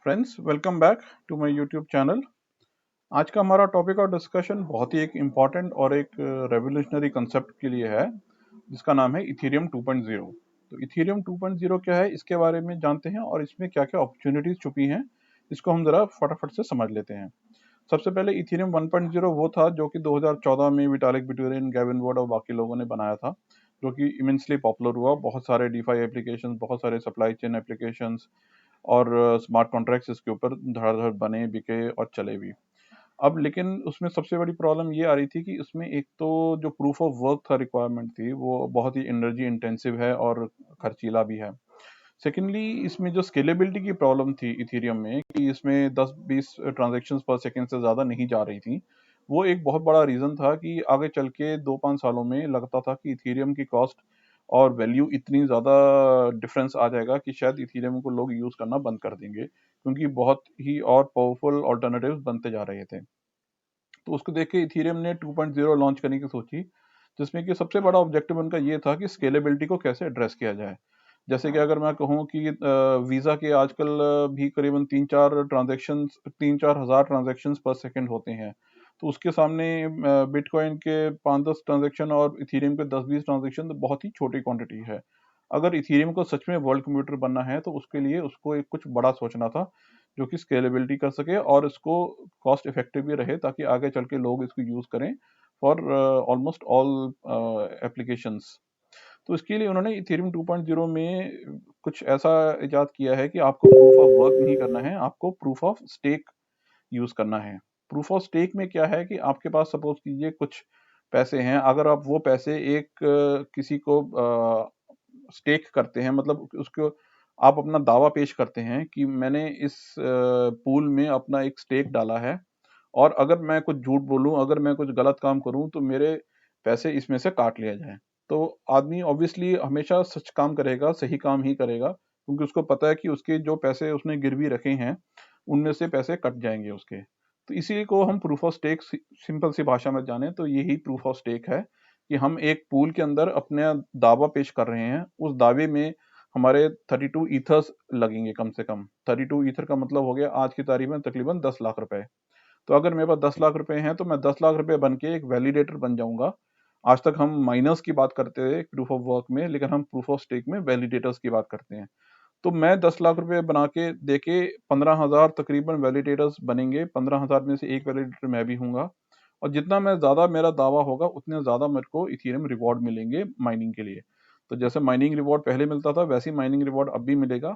Friends, welcome back to my YouTube channel. आज का हमारा टॉपिक और डिस्कशन बहुत ही एक इम्पॉर्टेंट और एक रेवोल्यूशनरी कंसेप्ट के लिए है, जिसका नाम है इथेरियम 2.0। तो इथेरियम 2.0 क्या है, इसके बारे में जानते हैं और इसमें क्या क्या अपॉर्चुनिटीज छुपी हैं, इसको हम जरा फटाफट से समझ लेते हैं। सबसे पहले इथेरियम 1.0 वो था जो कि 2014 में विटालिक बुटेरिन, गेविन वुड और बाकी लोगों ने बनाया था, जो कि इमेंसली पॉपुलर हुआ। बहुत सारे डीफाई एप्लीकेशंस, बहुत सारे सप्लाई चेन एप्लीकेशंस और स्मार्ट कॉन्ट्रैक्ट्स इसके ऊपर धड़ाधड़ बने, बिके और चले भी। अब लेकिन उसमें सबसे बड़ी प्रॉब्लम ये आ रही थी कि उसमें एक तो जो प्रूफ ऑफ वर्क था, रिक्वायरमेंट थी, वो बहुत ही एनर्जी इंटेंसिव है और खर्चीला भी है। सेकेंडली, इसमें जो स्केलेबिलिटी की प्रॉब्लम थी इथेरियम में, कि इसमें 10-20 ट्रांजैक्शंस पर सेकेंड से ज़्यादा नहीं जा रही थी, वो एक बहुत बड़ा रीज़न था कि आगे चल के 2-5 सालों में लगता था कि इथेरियम की कॉस्ट और वैल्यू इतनी ज़्यादा डिफरेंस आ जाएगा कि शायद इथेरियम को लोग यूज़ करना बंद कर देंगे, क्योंकि बहुत ही और पावरफुल ऑल्टरनेटिव्स बनते जा रहे थे। तो उसको देख के इथेरियम ने 2.0 लॉन्च करने की सोची, जिसमें कि सबसे बड़ा ऑब्जेक्टिव उनका ये था कि स्केलेबिलिटी को कैसे एड्रेस किया जाए। जैसे कि अगर मैं कहूँ कि वीज़ा के आजकल भी करीबन 3-4 हज़ार ट्रांजैक्शंस पर सेकंड होते हैं, तो उसके सामने बिटकॉइन के 5-10 ट्रांजैक्शन और इथेरियम के 10-20 ट्रांजैक्शन तो बहुत ही छोटी क्वांटिटी है। अगर इथेरियम को सच में वर्ल्ड कंप्यूटर बनना है तो उसके लिए उसको एक कुछ बड़ा सोचना था, जो कि स्केलेबिलिटी कर सके और इसको कॉस्ट इफेक्टिव भी रहे, ताकि आगे चल के लोग इसको यूज करें फॉर ऑलमोस्ट ऑल एप्लीकेशंस। तो इसके लिए उन्होंने इथेरियम 2.0 में कुछ ऐसा इजाद किया है कि आपको प्रूफ ऑफ वर्क नहीं करना है, आपको प्रूफ ऑफ स्टेक यूज करना है। प्रूफ ऑफ स्टेक में क्या है कि आपके पास सपोज कीजिए कुछ पैसे हैं, अगर आप वो पैसे एक किसी को स्टेक करते हैं, मतलब उसको आप अपना दावा पेश करते हैं कि मैंने इस पूल में अपना एक स्टेक डाला है, और अगर मैं कुछ झूठ बोलूं, अगर मैं कुछ गलत काम करूं, तो मेरे पैसे इसमें से काट लिया जाए। तो आदमी ऑब्वियसली हमेशा सच काम करेगा, सही काम ही करेगा, क्योंकि उसको पता है कि उसके जो पैसे उसने गिरवी रखे हैं उनमें से पैसे कट जाएंगे उसके। तो इसी को हम प्रूफ ऑफ स्टेक, सिंपल सी भाषा में जाने तो यही प्रूफ ऑफ स्टेक है, कि हम एक पूल के अंदर अपने दावा पेश कर रहे हैं। उस दावे में हमारे 32 ईथर्स लगेंगे, कम से कम 32 ईथर का मतलब हो गया आज की तारीख में तकरीबन 10 लाख रुपए। तो अगर मेरे पास 10 लाख रुपए हैं तो मैं 10 लाख रुपए बन के एक वैलिडेटर बन जाऊंगा। आज तक हम माइनर्स की बात करते थे प्रूफ ऑफ वर्क में, लेकिन हम प्रूफ ऑफ स्टेक में वैलिडेटर्स की बात करते हैं। तो मैं 10 लाख रुपए बना के देके 15,000 तकरीबन वैलिडेटर्स बनेंगे। 15,000 में से एक वैलिडेटर मैं भी हूँगा, और जितना मैं ज़्यादा मेरा दावा होगा उतने ज़्यादा मेरे को इथेरियम रिवॉर्ड मिलेंगे माइनिंग के लिए। तो जैसे माइनिंग रिवॉर्ड पहले मिलता था, वैसे ही माइनिंग रिवॉर्ड अब भी मिलेगा।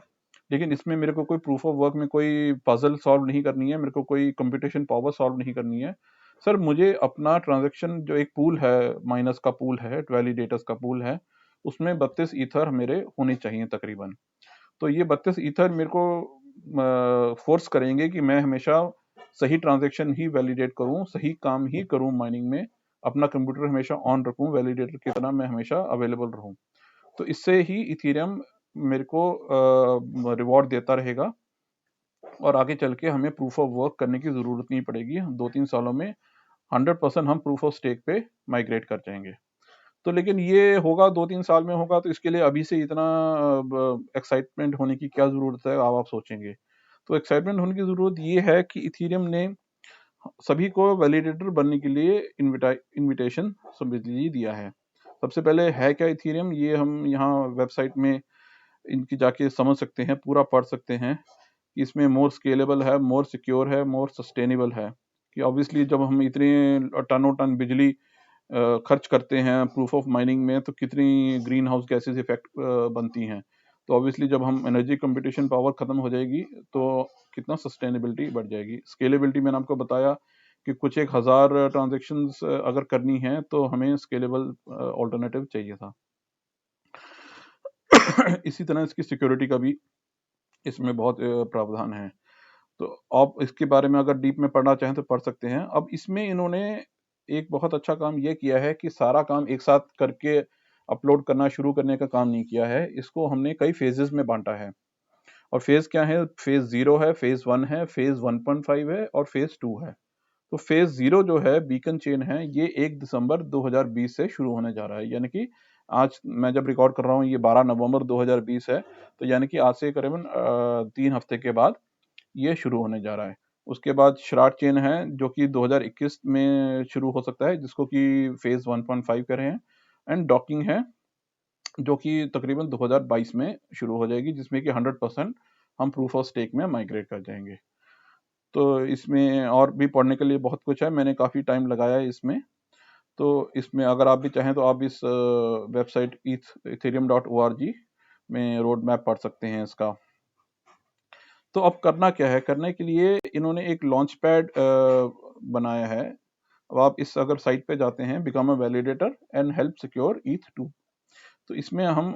लेकिन इसमें मेरे को कोई प्रूफ ऑफ वर्क में कोई पजल सॉल्व नहीं करनी है, मेरे को कोई कंप्यूटेशन पावर सॉल्व नहीं करनी है। सर, मुझे अपना ट्रांजैक्शन जो एक पूल है, माइनस का पूल है, वैलिडेटर्स का पूल है, उसमें 32 ईथर मेरे होने चाहिए तकरीबन। तो ये 32 ईथर मेरे को फोर्स करेंगे कि मैं हमेशा सही ट्रांजैक्शन ही वैलिडेट करूं, सही काम ही करूं माइनिंग में, अपना कंप्यूटर हमेशा ऑन रखूं, वैलिडेटर की तरह मैं हमेशा अवेलेबल रहूं। तो इससे ही इथेरियम मेरे को रिवॉर्ड देता रहेगा, और आगे चल के हमें प्रूफ ऑफ वर्क करने की जरूरत नहीं पड़ेगी। 2-3 सालों में 100% हम प्रूफ ऑफ स्टेक पे माइग्रेट कर जाएंगे। तो लेकिन ये होगा 2-3 साल में होगा, तो इसके लिए अभी से इतना एक्साइटमेंट होने की क्या जरूरत है, आप सोचेंगे। तो एक्साइटमेंट होने की जरूरत ये है कि इथेरियम ने सभी को वैलिडेटर बनने के लिए इनविटेशन समझ लीजिए दिया है। सबसे पहले है क्या इथेरियम, ये हम यहाँ वेबसाइट में इनकी जाके समझ सकते हैं, पूरा पढ़ सकते हैं कि इसमें मोर स्केलेबल है, मोर सिक्योर है, मोर सस्टेनेबल है। कि ऑब्वियसली जब हम इतने टनों टन बिजली खर्च करते हैं प्रूफ ऑफ माइनिंग में, तो कितनी ग्रीन हाउस गैसेज इफेक्ट बनती हैं। तो ऑब्वियसली जब हम एनर्जी कंपटीशन पावर खत्म हो जाएगी, तो कितना सस्टेनेबिलिटी बढ़ जाएगी। स्केलेबिलिटी मैंने आपको बताया कि कुछ 1,000 ट्रांजेक्शन्स अगर करनी है तो हमें स्केलेबल ऑल्टरनेटिव चाहिए था। इसी तरह इसकी सिक्योरिटी का भी इसमें बहुत प्रावधान है। तो आप इसके बारे में अगर डीप में पढ़ना चाहें तो पढ़ सकते हैं। अब इसमें इन्होंने एक बहुत अच्छा काम यह किया है कि सारा काम एक साथ करके अपलोड करना शुरू करने का काम नहीं किया है, इसको हमने कई फेजेस में बांटा है। और फेज क्या है? फेज 0 है, फेज 1 है, फेज 1.5 है और फेज 2 है। तो फेज 0 जो है, बीकन चेन है, ये 1 दिसंबर 2020 से शुरू होने जा रहा है। यानी कि आज मैं जब रिकॉर्ड कर रहा हूँ ये 12 नवंबर 2020 है, तो यानी कि आज से करीबन 3 हफ्ते के बाद ये शुरू होने जा रहा है। उसके बाद शराट चेन है जो कि 2021 में शुरू हो सकता है, जिसको कि फेज 1.5 कह रहे हैं। एंड डॉकिंग है जो कि तकरीबन 2022 में शुरू हो जाएगी, जिसमें कि 100% हम प्रूफ ऑफ स्टेक में माइग्रेट कर जाएंगे। तो इसमें और भी पढ़ने के लिए बहुत कुछ है, मैंने काफ़ी टाइम लगाया है इसमें। तो इसमें अगर आप भी चाहें तो आप इस वेबसाइट ethereum.org में रोड मैप पढ़ सकते हैं इसका। तो अब करना क्या है, करने के लिए इन्होंने एक लॉन्च पैड बनाया है। अब आप इस अगर साइट पे जाते हैं, become a validator and help secure ETH2, तो इसमें हम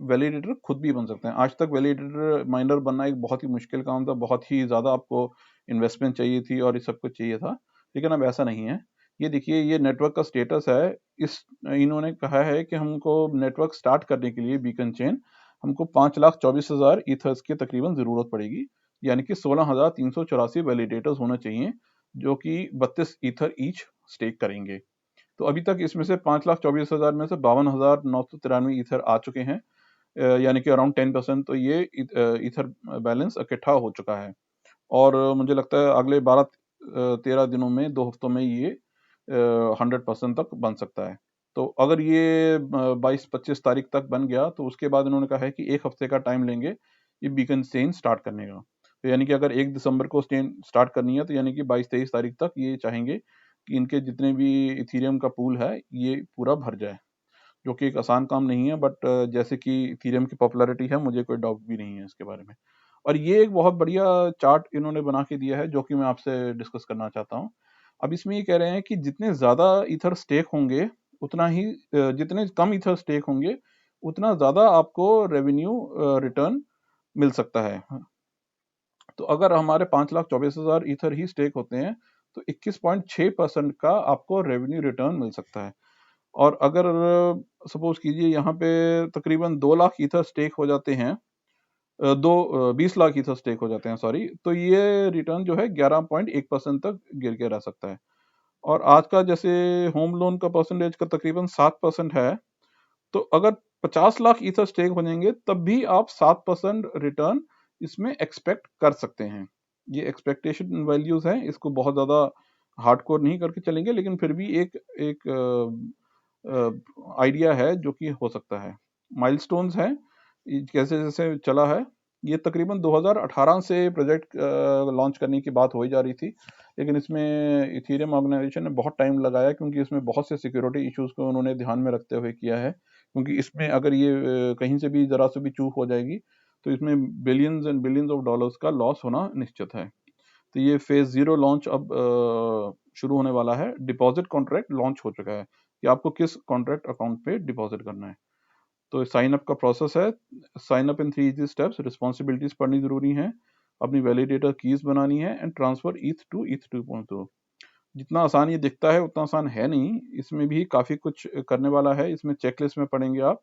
वैलिडेटर खुद भी बन सकते हैं। आज तक वैलिडेटर माइनर बनना एक बहुत ही मुश्किल काम था, बहुत ही ज़्यादा आपको इन्वेस्टमेंट चाहिए थी और ये सब कुछ चाहिए था, लेकिन अब ऐसा नहीं है। ये देखिए, ये नेटवर्क का स्टेटस है। इस इन्होंने कहा है कि हमको नेटवर्क स्टार्ट करने के लिए बीकन चेन हमको 5,24,000 ईथर्स की तकरीबन ज़रूरत पड़ेगी, यानी कि 16,384 वैलिडेटर्स होना चाहिए, जो कि 32 ईथर ईच स्टेक करेंगे। तो अभी तक इसमें से 5,24,000 में से 52,993 ईथर आ चुके हैं, यानी कि अराउंड 10%। तो ये ईथर बैलेंस इकट्ठा हो चुका है और मुझे लगता है अगले 12-13 दिनों में, 2 हफ्तों में ये 100% तक बन सकता है। तो अगर ये 22-25 तारीख तक बन गया तो उसके बाद इन्होंने कहा है कि 1 हफ्ते का टाइम लेंगे ये बीकन चेन स्टार्ट करने का। तो यानी कि अगर 1 दिसंबर को चेन स्टार्ट करनी है तो यानी कि 22-23 तारीख तक ये चाहेंगे कि इनके जितने भी इथेरियम का पूल है ये पूरा भर जाए, जो कि एक आसान काम नहीं है। बट जैसे कि इथेरियम की पॉपुलैरिटी है, मुझे कोई डाउट भी नहीं है इसके बारे में। और ये एक बहुत बढ़िया चार्ट इन्होंने बना के दिया है, जो कि मैं आपसे डिस्कस करना चाहता हूँ। अब इसमें ये कह रहे हैं कि जितने ज़्यादा ईथर स्टेक होंगे, उतना ही जितने कम ईथर स्टेक होंगे, उतना ज़्यादा आपको रेवेन्यू रिटर्न मिल सकता है। तो अगर हमारे 5,24,000 ईथर ही स्टेक होते हैं, तो 21.6% का आपको रेवेन्यू रिटर्न मिल सकता है। और अगर सपोज कीजिए यहाँ पे तकरीबन 2 लाख ईथर स्टेक हो जाते हैं, 20 लाख ईथर स्टेक हो जाते हैं, सॉरी, तो ये रिटर्न जो है 11.1% तक गिर के रह सकता है। और आज का जैसे होम लोन का परसेंटेज का तकरीबन 7% है, तो अगर 50 लाख ईथर स्टेक हो जाएंगे तब भी आप 7% रिटर्न इसमें एक्सपेक्ट कर सकते हैं। ये एक्सपेक्टेशन वैल्यूज हैं, इसको बहुत ज़्यादा हार्डकोर नहीं करके चलेंगे, लेकिन फिर भी एक एक आइडिया है जो कि हो सकता है। माइलस्टोन्स हैं, जैसे जैसे चला है। ये तकरीबन 2018 से प्रोजेक्ट लॉन्च करने की बात हो ही जा रही थी, लेकिन इसमें इथेरियम ऑर्गेनाइजेशन ने बहुत टाइम लगाया, क्योंकि इसमें बहुत से सिक्योरिटी इश्यूज को उन्होंने ध्यान में रखते हुए किया है। क्योंकि इसमें अगर ये कहीं से भी जरा से भी चूक हो जाएगी तो इसमें billions and billions of dollars का लॉस होना निश्चित है। तो ये फेज 0 लॉन्च अब शुरू होने वाला है। डिपॉजिट कॉन्ट्रैक्ट लॉन्च हो चुका है कि आपको किस कॉन्ट्रैक्ट अकाउंट पे डिपॉजिट करना है। तो साइन अप का प्रोसेस है। Sign up in 3 easy steps. Responsibilities पढ़नी जरूरी है, अपनी वैलिडेटर कीज बनानी है, and transfer ETH to ETH 2.0। जितना आसान ये दिखता है उतना आसान है नहीं, इसमें भी काफी कुछ करने वाला है। इसमें चेकलिस्ट में पढ़ेंगे आप,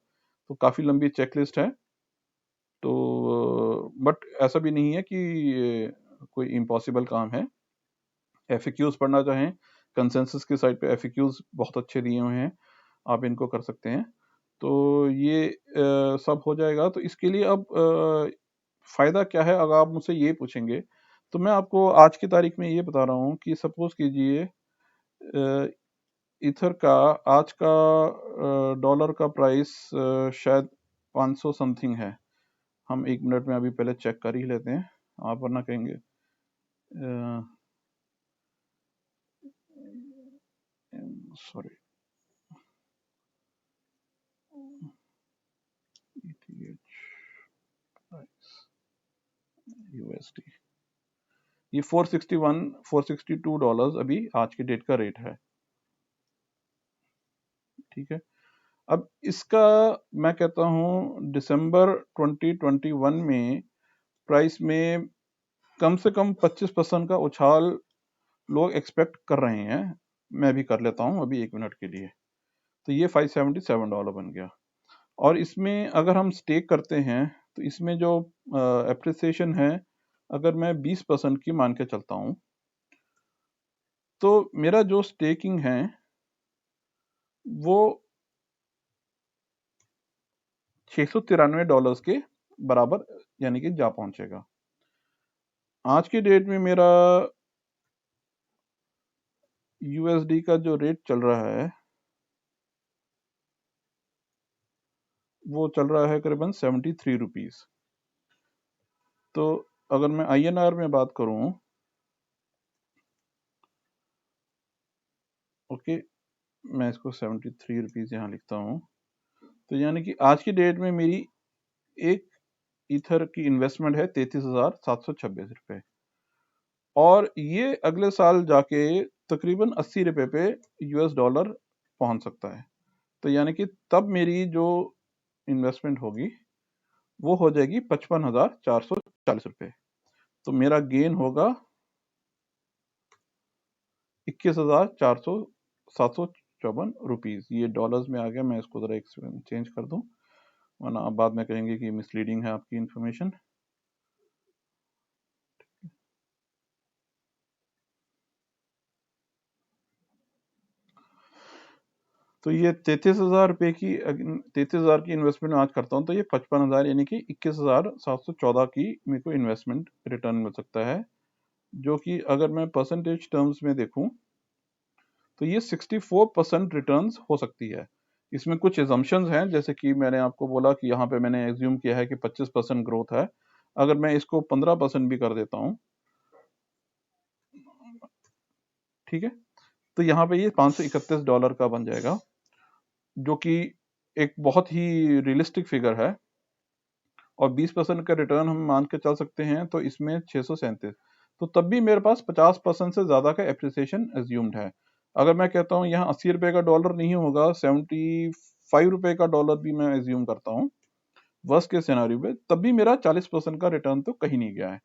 तो काफी लंबी चेकलिस्ट है। तो बट ऐसा भी नहीं है कि ये कोई इम्पॉसिबल काम है। एफएक्यूज पढ़ना चाहें, कंसेंसस की साइट पे एफएक्यूज बहुत अच्छे दिए हुए हैं, आप इनको कर सकते हैं। तो ये सब हो जाएगा। तो इसके लिए अब फायदा क्या है, अगर आप मुझसे ये पूछेंगे तो मैं आपको आज की तारीख में ये बता रहा हूँ कि सपोज कीजिए इथर का आज का डॉलर का प्राइस शायद 500 समथिंग है। हम 1 मिनट में अभी पहले चेक कर ही लेते हैं, आप वरना कहेंगे सॉरी, यूएसडी, ये 461 462 डॉलर्स अभी आज की डेट का रेट है। ठीक है। अब इसका मैं कहता हूँ दिसंबर 2021 में प्राइस में कम से कम 25% का उछाल लोग एक्सपेक्ट कर रहे हैं। मैं भी कर लेता हूँ अभी 1 मिनट के लिए। तो ये $577 बन गया। और इसमें अगर हम स्टेक करते हैं तो इसमें जो एप्रिसिएशन है, अगर मैं 20% की मान के चलता हूँ, तो मेरा जो स्टेकिंग है वो $693 के बराबर यानी कि जा पहुंचेगा। आज की डेट में मेरा यूएसडी का जो रेट चल रहा है वो चल रहा है करीबन 73 रुपीज। तो अगर मैं आईएनआर में बात करूं, ओके, मैं इसको 73 रुपीज यहाँ लिखता हूँ। तो यानी कि आज की डेट में मेरी एक ईथर की इन्वेस्टमेंट है 33,726 रुपये, और ये अगले साल जाके तकरीबन 80 रुपये पे यूएस डॉलर पहुंच सकता है। तो यानी कि तब मेरी जो इन्वेस्टमेंट होगी वो हो जाएगी 55,440 रुपये। तो मेरा गेन होगा 21,754 रुपीज। ये डॉलर्स में आ गया, मैं इसको जरा चेंज कर दूं, वरना आप बाद में कहेंगे कि मिसलीडिंग है आपकी इंफॉर्मेशन। तो ये 33,000 रुपये की 33,000 की इन्वेस्टमेंट आज करता हूँ तो ये 55,000 यानी कि 21,714 की मेरे को इन्वेस्टमेंट रिटर्न मिल सकता है, जो कि अगर मैं परसेंटेज टर्म्स में देखूं तो ये 64% रिटर्न हो सकती है। इसमें कुछ एजम्पशंस हैं, जैसे कि मैंने आपको बोला कि यहाँ पे मैंने एज्यूम किया है कि 25% ग्रोथ है। अगर मैं इसको 15% भी कर देता हूँ, ठीक है, तो यहाँ पे ये $531 का बन जाएगा, जो कि एक बहुत ही रियलिस्टिक फिगर है। और 20% का रिटर्न हम मान के चल सकते हैं, तो इसमें 637, तो तब भी मेरे पास 50% से ज्यादा का एप्रिसिएशन एज्यूम्ड है। अगर मैं कहता हूँ यहाँ 80 रुपए का डॉलर नहीं होगा, 75 रुपए का डॉलर भी मैं एज्यूम करता हूँ वर्स्ट के सिनेरियो में, तब भी मेरा 40% का रिटर्न तो कहीं नहीं गया है।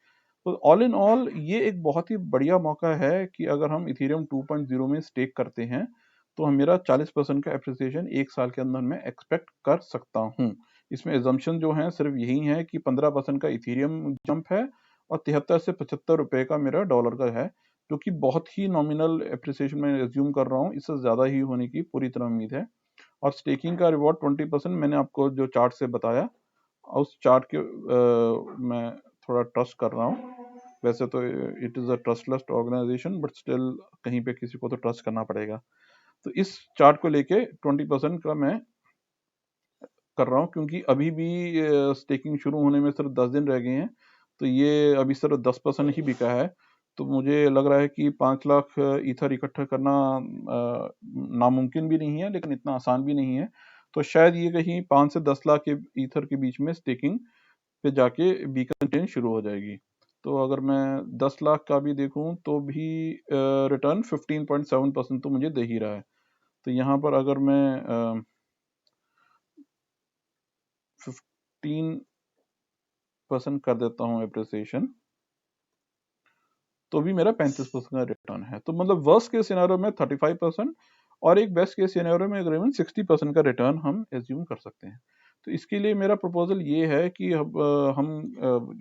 तो ऑल इन ऑल ये एक बहुत ही बढ़िया मौका है कि अगर हम इथेरियम 2.0 में स्टेक करते हैं तो हम मेरा 40% का एप्रिसिएशन एक साल के अंदर मैं एक्सपेक्ट कर सकता हूँ। इसमें एजम्पशन जो है सिर्फ यही है कि 15% का इथेरियम जंप है और 73 से 75 रुपए का मेरा डॉलर का है, जो कि बहुत ही नॉमिनल एप्रिसिएशन मैं एज्यूम कर रहा हूँ, इससे ज्यादा ही होने की पूरी तरह उम्मीद है। और स्टेकिंग का रिवॉर्ड 20%, मैंने आपको जो चार्ट से बताया उस चार्ट के मैं थोड़ा ट्रस्ट कर रहा हूँ। वैसे तो it is a trustless organization, but still कहीं पे किसी को तो ट्रस्ट करना पड़ेगा। तो इस चार्ट को लेके 20% का मैं कर रहा हूँ, क्योंकि अभी भी स्टेकिंग शुरू होने में सिर्फ 10 दिन रह गए हैं, तो ये अभी सिर्फ 10% ही बिका है। तो मुझे लग रहा है कि 5 लाख ईथर इकट्ठा करना नामुमकिन भी नहीं है, लेकिन इतना आसान भी नहीं है। तो शायद ये कहीं 5 से 10 लाख के ईथर के बीच में स्टेकिंग पे जाके बीकन ट्रेन शुरू हो जाएगी। तो अगर मैं 10 लाख का भी देखूं तो भी रिटर्न 15.7% तो मुझे दे ही रहा है। तो यहाँ पर अगर मैं 15% कर देता हूँ एप्रिसिएशन, तो भी मेरा 35% का रिटर्न है। तो मतलब वर्स्ट के सिनेरियो में 35% और एक बेस्ट के सिनेरियो में करीबन 60% का रिटर्न हम एज्यूम कर सकते हैं। तो इसके लिए मेरा प्रपोजल ये है कि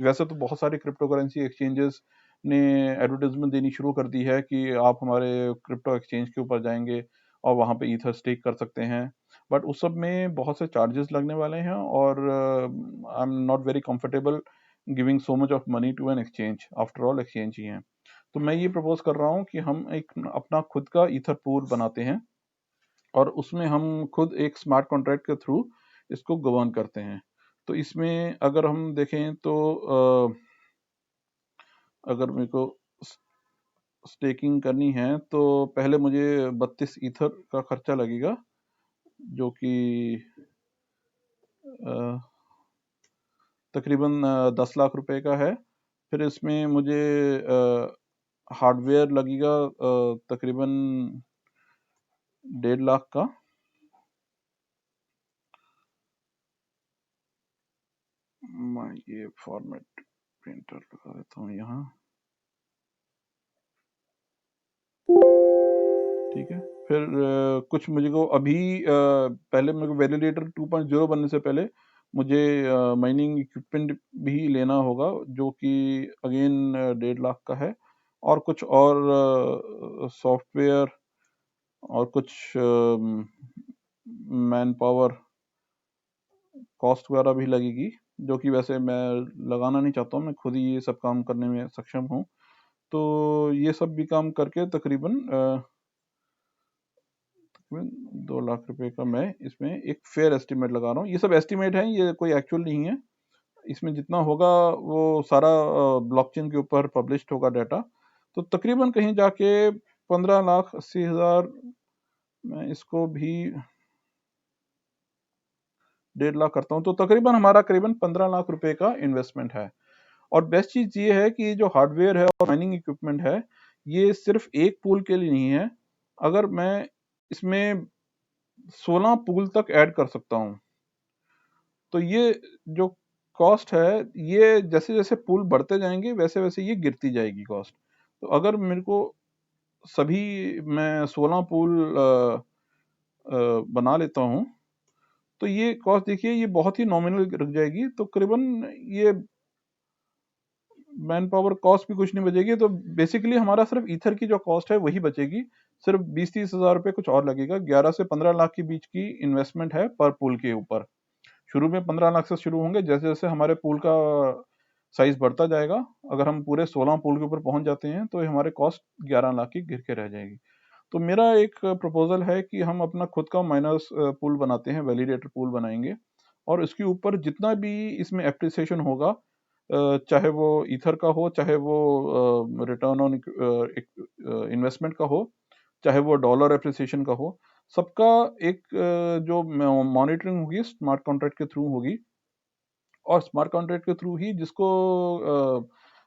वैसे तो बहुत सारे क्रिप्टो करेंसी एक्सचेंजेस ने एडवर्टाइजमेंट देनी शुरू कर दी है कि आप हमारे क्रिप्टो एक्सचेंज के ऊपर जाएंगे और वहाँ पे ईथर स्टेक कर सकते हैं, बट उस सब में बहुत से चार्जेस लगने वाले हैं, और I am not very comfortable giving so much of money to an exchange, after all exchange ही है। तो मैं ये प्रपोज कर रहा हूँ कि हम एक अपना खुद का ईथर पूल बनाते हैं और उसमें हम खुद एक स्मार्ट कॉन्ट्रैक्ट के थ्रू इसको गवर्न करते हैं। तो इसमें अगर हम देखें तो अगर मेरे को स्टेकिंग करनी है तो पहले मुझे 32 ईथर का खर्चा लगेगा, जो कि तकरीबन 10 लाख रुपए का है। फिर इसमें मुझे हार्डवेयर लगेगा तकरीबन 1.5 लाख का। मैं ये फॉर्मेट प्रिंटर लगा देता हूँ यहाँ, ठीक है। फिर कुछ मुझे को अभी पहले मेरे को वैलिडेटर 2.0 बनने से पहले मुझे माइनिंग इक्विपमेंट भी लेना होगा, जो कि अगेन 1.5 लाख का है। और कुछ और सॉफ्टवेयर और कुछ मैन पावर कॉस्ट वगैरह भी लगेगी। जो कि वैसे मैं लगाना नहीं चाहता हूँ, मैं खुद ही ये सब काम करने में सक्षम हूँ। तो ये सब भी काम करके तकरीबन 2 लाख रुपए का मैं इसमें एक फेयर एस्टिमेट लगा रहा हूँ। ये सब एस्टिमेट है, ये कोई एक्चुअल नहीं है। इसमें जितना होगा वो सारा ब्लॉकचेन के ऊपर पब्लिश्ड होगा डाटा। तो तकरीबन कहीं जाके 15,80,000, मैं इसको भी 1.5 लाख करता हूँ, तो तकरीबन हमारा करीबन 15 लाख रुपए का इन्वेस्टमेंट है। और बेस्ट चीज ये है कि जो हार्डवेयर है और माइनिंग इक्विपमेंट है, ये सिर्फ एक पूल के लिए नहीं है। अगर मैं इसमें 16 पूल तक ऐड कर सकता हूँ, तो ये जो कॉस्ट है, ये जैसे जैसे पूल बढ़ते जाएंगे वैसे वैसे ये गिरती जाएगी कॉस्ट। तो अगर मेरे को सभी मैं 16 पूल बना लेता हूँ, तो ये कॉस्ट देखिए ये बहुत ही नॉमिनल रख जाएगी। तो करीबन ये मैन पावर कॉस्ट भी कुछ नहीं बचेगी। तो बेसिकली हमारा सिर्फ ईथर की जो कॉस्ट है वही बचेगी, सिर्फ 20-30 हज़ार रुपये कुछ और लगेगा। 11 से 15 लाख के बीच की इन्वेस्टमेंट है पर पूल के ऊपर। शुरू में 15 लाख से शुरू होंगे, जैसे जैसे हमारे पूल का साइज बढ़ता जाएगा, अगर हम पूरे 16 पूल के ऊपर पहुंच जाते हैं तो हमारे कॉस्ट 11 लाख की गिर के रह जाएगी। तो मेरा एक प्रपोजल है कि हम अपना खुद का माइनर्स पूल बनाते हैं, वैलिडेटर पूल बनाएंगे, और इसके ऊपर जितना भी इसमें एप्रिसिएशन होगा, चाहे वो ईथर का हो, चाहे वो रिटर्न ऑन इन्वेस्टमेंट का हो, चाहे वो डॉलर एप्रिसिएशन का हो, सबका एक जो मॉनिटरिंग होगी स्मार्ट कॉन्ट्रैक्ट के थ्रू होगी। और स्मार्ट कॉन्ट्रैक्ट के थ्रू ही जिसको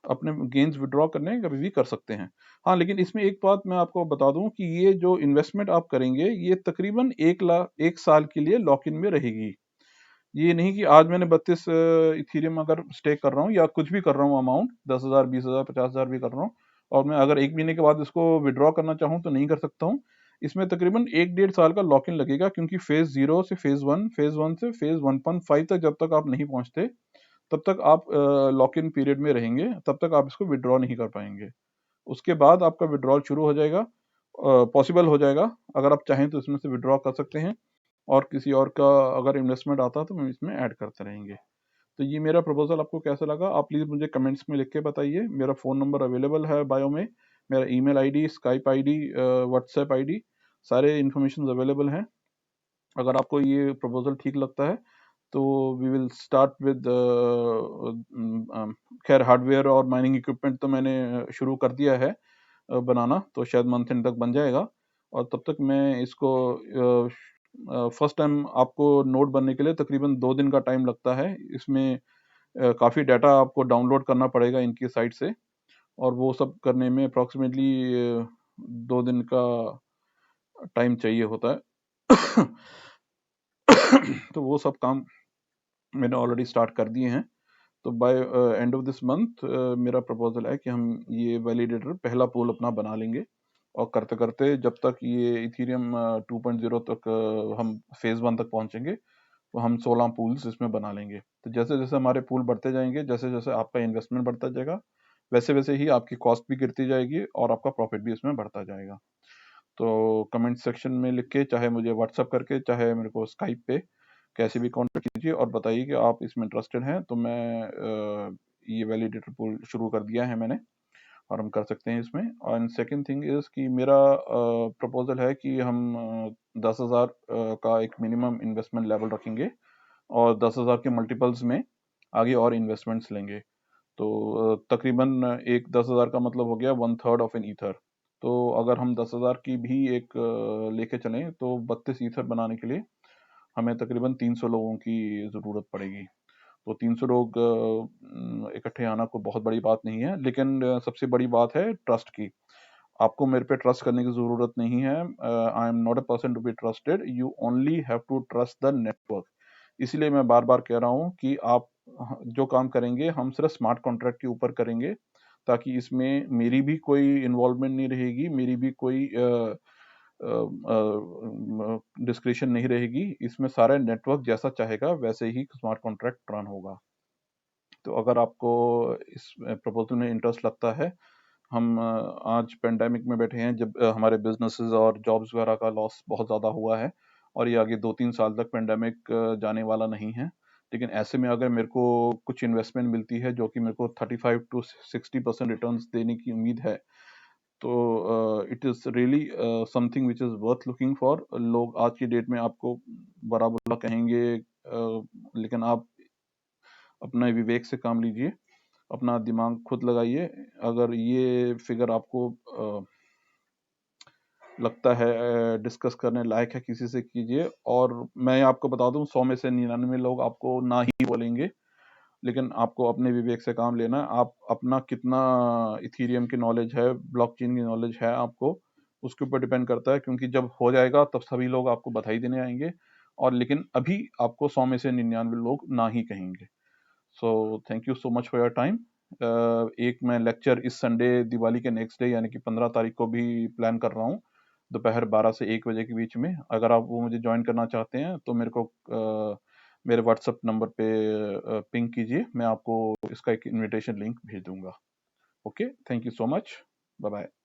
अपने गेन्स विड्रॉ करने हैं कभी भी कर सकते हैं। हाँ, लेकिन इसमें एक बात मैं आपको बता दूं कि ये जो इन्वेस्टमेंट आप करेंगे ये तकरीबन 1 साल के लिए लॉक इन में रहेगी। ये नहीं कि आज मैंने 32 इथीरियम अगर स्टेक कर रहा हूँ या कुछ भी कर रहा हूँ अमाउंट, 10,000, 20,000, 50,000 भी कर रहा हूँ, और मैं अगर 1 महीने के बाद इसको विड्रॉ करना चाहूँ तो नहीं कर सकता हूँ। इसमें तकरीबन 1-1.5 साल का लॉक इन लगेगा, क्योंकि फेज 0 से फेज 1, फेज 1 से फेज 1.5 तक जब तक आप नहीं पहुंचते तब तक आप लॉक इन पीरियड में रहेंगे, तब तक आप इसको विड्रॉ नहीं कर पाएंगे। उसके बाद आपका विड्रॉल शुरू हो जाएगा, पॉसिबल हो जाएगा। अगर आप चाहें तो इसमें से विड्रॉ कर सकते हैं, और किसी और का अगर इन्वेस्टमेंट आता है तो हम इसमें ऐड करते रहेंगे। तो ये मेरा प्रपोजल आपको कैसा लगा, आप प्लीज़ मुझे कमेंट्स में लिख के बताइए। मेरा फ़ोन नंबर अवेलेबल है बायो में, मेरा email ID, Skype ID, WhatsApp ID, सारे इन्फॉर्मेशन अवेलेबल हैं। अगर आपको ये प्रपोजल ठीक लगता है तो वी विल स्टार्ट विद, खैर हार्डवेयर और माइनिंग इक्विपमेंट तो मैंने शुरू कर दिया है बनाना, तो शायद मंथ एंड तक बन जाएगा। और तब तक मैं इसको फर्स्ट टाइम आपको नोड बनने के लिए तकरीबन 2 दिन का टाइम लगता है। इसमें काफ़ी डाटा आपको डाउनलोड करना पड़ेगा इनकी साइट से, और वो सब करने में अप्रॉक्सीमेटली 2 दिन का टाइम चाहिए होता है। तो वो सब काम मैंने ऑलरेडी स्टार्ट कर दिए हैं। तो by end of this month मेरा प्रपोजल है कि हम ये वैलिडेटर पहला पूल अपना बना लेंगे, और करते करते जब तक ये इथीरियम 2.0 तक हम फेज 1 तक पहुंचेंगे तो हम 16 पूल्स इसमें बना लेंगे। तो जैसे जैसे हमारे पूल बढ़ते जाएंगे, जैसे जैसे आपका इन्वेस्टमेंट बढ़ता जाएगा, वैसे वैसे ही आपकी कॉस्ट भी गिरती जाएगी और आपका प्रॉफिट भी इसमें बढ़ता जाएगा। तो कमेंट सेक्शन में लिख के, चाहे मुझे व्हाट्सअप करके, चाहे मेरे को स्काइप पे कैसे भी कांटेक्ट कीजिए और बताइए कि आप इसमें इंटरेस्टेड हैं। तो मैं ये वैलिडेटर पूल शुरू कर दिया है मैंने, और हम कर सकते हैं इसमें। और सेकंड थिंग इज कि मेरा प्रपोजल है कि हम 10,000 का एक मिनिमम इन्वेस्टमेंट लेवल रखेंगे, और 10,000 के मल्टीपल्स में आगे और इन्वेस्टमेंट्स लेंगे। तो तकरीबन एक 10,000 का मतलब हो गया 1/3 ऑफ एन ईथर। तो अगर हम 10,000 की भी एक लेके चलें तो 32 ईथर बनाने के लिए हमें तकरीबन 300 लोगों की ज़रूरत पड़ेगी। तो 300 लोग इकट्ठे आना कोई बहुत बड़ी बात नहीं है, लेकिन सबसे बड़ी बात है ट्रस्ट की। आपको मेरे पे ट्रस्ट करने की ज़रूरत नहीं है। I am not a person to be trusted, you only have to trust the network. इसलिए मैं बार बार कह रहा हूँ कि आप जो काम करेंगे हम सिर्फ स्मार्ट कॉन्ट्रैक्ट के ऊपर करेंगे, ताकि इसमें मेरी भी कोई इन्वॉल्वमेंट नहीं रहेगी, मेरी भी कोई डिस्क्रिप्शन नहीं रहेगी। इसमें सारा नेटवर्क जैसा चाहेगा वैसे ही स्मार्ट कॉन्ट्रैक्ट रन होगा। तो अगर आपको इस प्रपोजल में इंटरेस्ट लगता है, हम आज पेंडेमिक में बैठे हैं, जब हमारे बिजनेसेस और जॉब्स वगैरह का लॉस बहुत ज़्यादा हुआ है, और ये आगे 2-3 साल तक पेंडेमिक जाने वाला नहीं है। लेकिन ऐसे में अगर मेरे को कुछ इन्वेस्टमेंट मिलती है जो कि मेरे को 35 to 60% रिटर्न्स देने की उम्मीद है, तो it is really something which is worth looking for. लोग आज की डेट में आपको बड़ा बुरा कहेंगे, लेकिन आप अपने विवेक से काम लीजिए, अपना दिमाग खुद लगाइए। अगर ये फिगर आपको लगता है डिस्कस करने लायक है, किसी से कीजिए। और मैं आपको बता दूं, 100 में से 99 लोग आपको ना ही बोलेंगे, लेकिन आपको अपने विवेक से काम लेना है। आप अपना कितना इथीरियम की नॉलेज है, ब्लॉकचेन की नॉलेज है आपको, उसके ऊपर डिपेंड करता है, क्योंकि जब हो जाएगा तब सभी लोग आपको बधाई देने आएंगे, और लेकिन अभी आपको 100 में से 99 लोग ना ही कहेंगे। So thank you so much for your time. एक मैं लेक्चर इस संडे दिवाली के नेक्स्ट डे यानी कि 15 तारीख को भी प्लान कर रहा हूँ, दोपहर 12 से 1 बजे के बीच में। अगर आप वो मुझे ज्वाइन करना चाहते हैं तो मेरे को मेरे व्हाट्सएप नंबर पे पिंग कीजिए, मैं आपको इसका एक इनविटेशन लिंक भेज दूंगा। Okay, thank you so much, bye bye.